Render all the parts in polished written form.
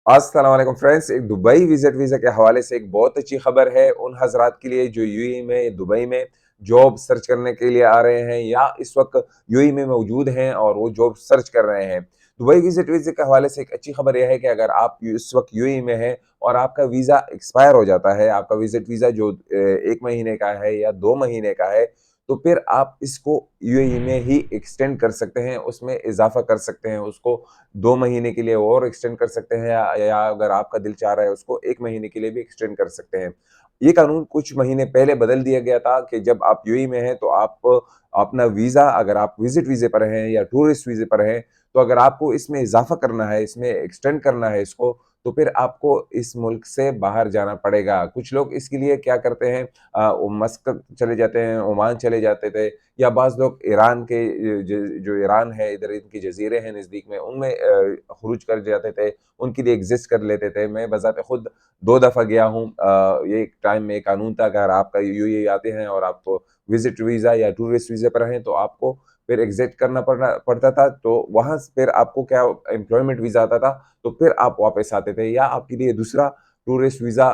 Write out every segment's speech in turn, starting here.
अस्सलाम वालेकुम फ्रेंड्स। एक दुबई विजिट वीज़ा के हवाले से एक बहुत अच्छी खबर है उन हजरात के लिए जो यूएई में दुबई में जॉब सर्च करने के लिए आ रहे हैं या इस वक्त यूएई में मौजूद हैं और वो जॉब सर्च कर रहे हैं। दुबई विजिट वीज़ा के हवाले से एक अच्छी खबर यह है कि अगर आप इस वक्त यूएई में हैं और आपका वीज़ा एक्सपायर हो जाता है, आपका विजिट वीज़ा जो 1 महीने का है या 2 महीने का है, तो फिर आप इसको यूएई में ही एक्सटेंड कर सकते हैं, उसमें इजाफा कर सकते हैं, उसको 2 महीने के लिए और एक्सटेंड कर सकते हैं या अगर आपका दिल चाह रहा है उसको 1 महीने के लिए भी एक्सटेंड कर सकते हैं। ये कानून कुछ महीने पहले बदल दिया गया था कि जब आप यूएई में हैं तो आप अपना वीज़ा अगर आप विजिट वीज़े पर हैं या टूरिस्ट वीज़े पर हैं, तो अगर आपको इसमें इजाफा करना है, इसमें एक्सटेंड करना है इसको, तो फिर आपको इस मुल्क से बाहर जाना पड़ेगा। कुछ लोग इसके लिए क्या करते हैं मस्कत चले जाते हैं, ओमान चले जाते थे या बाज़ लोग ईरान के जो ईरान है इधर इनके जज़ीरे हैं नज़दीक में उनमें ख़ुरूज कर जाते थे, उनके लिए एग्ज़िस्ट कर लेते थे। मैं बज़ाते खुद 2 दफ़ा गया हूँ। ये एक टाइम में कानून था अगर आपका यूएई आते हैं और आप विज़िट वीज़ा या टूरिस्ट वीज़े पर हैं तो आपको फिर एग्ज़िट करना पड़ता था। तो वहाँ से फिर आपको क्या एम्प्लॉयमेंट वीज़ा आता था, तो फिर आप वापस आते थे या आपके लिए दूसरा टूरिस्ट वीज़ा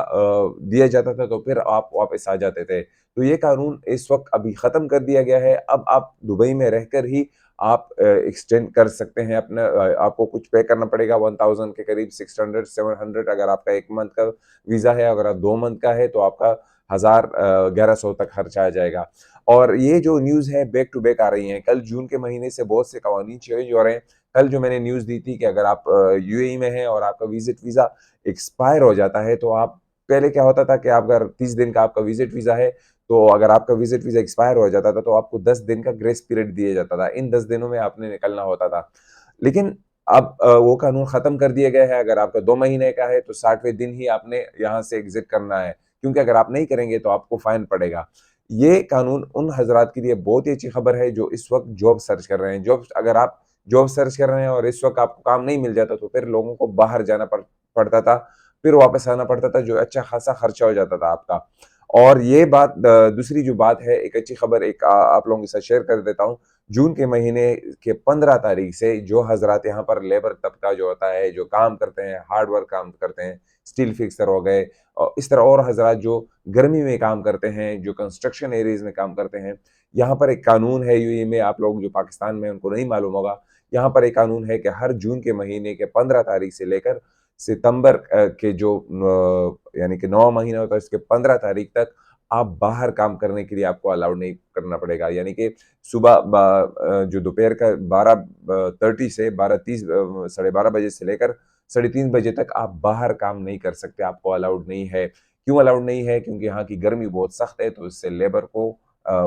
दिया जाता था, तो फिर आप वापस आ जाते थे। तो ये कानून इस वक़्त अभी ख़त्म कर दिया गया है। अब आप दुबई में रहकर ही आप एक्सटेंड कर सकते हैं अपना आपको कुछ पे करना पड़ेगा 1000 के करीब 600 700 अगर आपका 1 मंथ का वीज़ा है, अगर आप 2 मंथ का है तो आपका 1000 1100 तक खर्चा आ जाएगा। और ये जो न्यूज़ है बैक टू बैक आ रही हैं। कल जून के महीने से बहुत से कवानीन चेंज हो रहे हैं। कल जो मैंने न्यूज़ दी थी कि अगर आप यूएई में हैं और आपका विज़िट वीज़ा एक्सपायर हो जाता है, तो आप पहले क्या होता था कि आप अगर 30 दिन का आपका विज़िट वीज़ा है, तो अगर आपका विज़िट वीज़ा एक्सपायर हो जाता था, तो आपको 10 दिन का ग्रेस पीरियड दिया जाता था। इन 10 दिनों में आपने निकलना होता था। लेकिन अब वो कानून ख़त्म कर दिया गया है। अगर आपका 2 महीने का है, तो 60वें दिन ही आपने यहाँ से एग्ज़िट करना है, क्योंकि अगर आप नहीं करेंगे, तो आपको फ़ाइन पड़ेगा। ये कानून उन हज़रात के लिए बहुत ही अच्छी खबर है, जो इस वक़्त जॉब सर्च कर रहे हैं। अगर आप जॉब सर्च कर रहे हैं और इस वक़्त आपको काम नहीं मिल जाता, तो फिर लोगों को बाहर जाना पड़ता था, फिर वापस आना पड़ता था, जो अच्छा खासा खर्चा हो जाता था आपका। और ये बात दूसरी जो बात है, एक अच्छी खबर एक आप लोगों के साथ शेयर कर देता हूँ। जून के महीने के 15 तारीख से जो हज़रात यहाँ पर लेबर तबका जो होता है, जो काम करते हैं, हार्ड वर्क काम करते हैं, स्टील फिक्सर हो गए इस तरह और हज़रात जो गर्मी में काम करते हैं, जो कंस्ट्रक्शन एरियाज़ में काम करते हैं, यहाँ पर एक कानून है यूएई में, आप लोग जो पाकिस्तान में हैं, उनको नहीं मालूम होगा। यहाँ पर एक कानून है कि हर जून के महीने के 15 तारीख से लेकर सितंबर के जो यानी कि 9 महीना होता है, इसके 15 तारीख तक आप बाहर काम करने के लिए आपको अलाउड नहीं करना पड़ेगा। यानी कि सुबह जो दोपहर का 12:30 से 12:30 साढ़े 12 बजे से लेकर साढ़े 3 बजे तक आप बाहर काम नहीं कर सकते, आपको अलाउड नहीं है। क्यों अलाउड नहीं है? क्योंकि यहाँ की गर्मी बहुत सख्त है, तो इससे लेबर को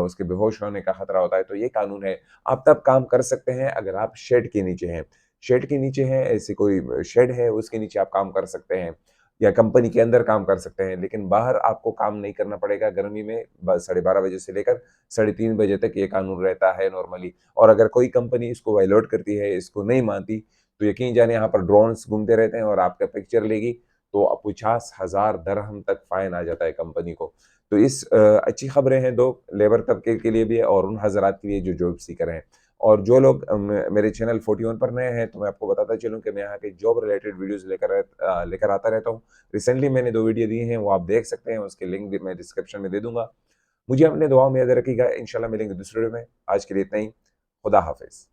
उसके बेहोश होने का खतरा होता है, तो ये कानून है। आप तब काम कर सकते हैं अगर आप शेड के नीचे हैं। शेड के नीचे हैं, ऐसी कोई शेड है, उसके नीचे आप काम कर सकते हैं या कंपनी के अंदर काम कर सकते हैं, लेकिन बाहर आपको काम नहीं करना पड़ेगा गर्मी में साढ़े 12 बजे से लेकर साढ़े 3 बजे तक ये कानून रहता है नॉर्मली। और अगर कोई कंपनी इसको वायलेट करती है, इसको नहीं मानती, तो यकीन जाने यहाँ पर ड्रोन्स घूमते रहते हैं और आपका पिक्चर लेगी, तो 50,000 दरहम तक फ़ाइन आ जाता है कंपनी को। तो अच्छी खबरें हैं 2 लेबर तबके के लिए भी और उन हज़रात के लिए जो जॉब सीकर हैं। और जो लोग मेरे चैनल 41 पर नए हैं, तो मैं आपको बताता चलूँ कि मैं यहाँ के जॉब रिलेटेड वीडियोज़ लेकर आता रहता हूँ। रिसेंटली मैंने 2 वीडियो दिए हैं, वो आप देख सकते हैं, उसके लिंक भी मैं डिस्क्रिप्शन में दे दूँगा। मुझे अपने दुआओं में याद रखिएगा, इंशाल्लाह मिलेंगे दूसरे वीडियो में। आज के लिए इतना ही। खुदा हाफ़िज़।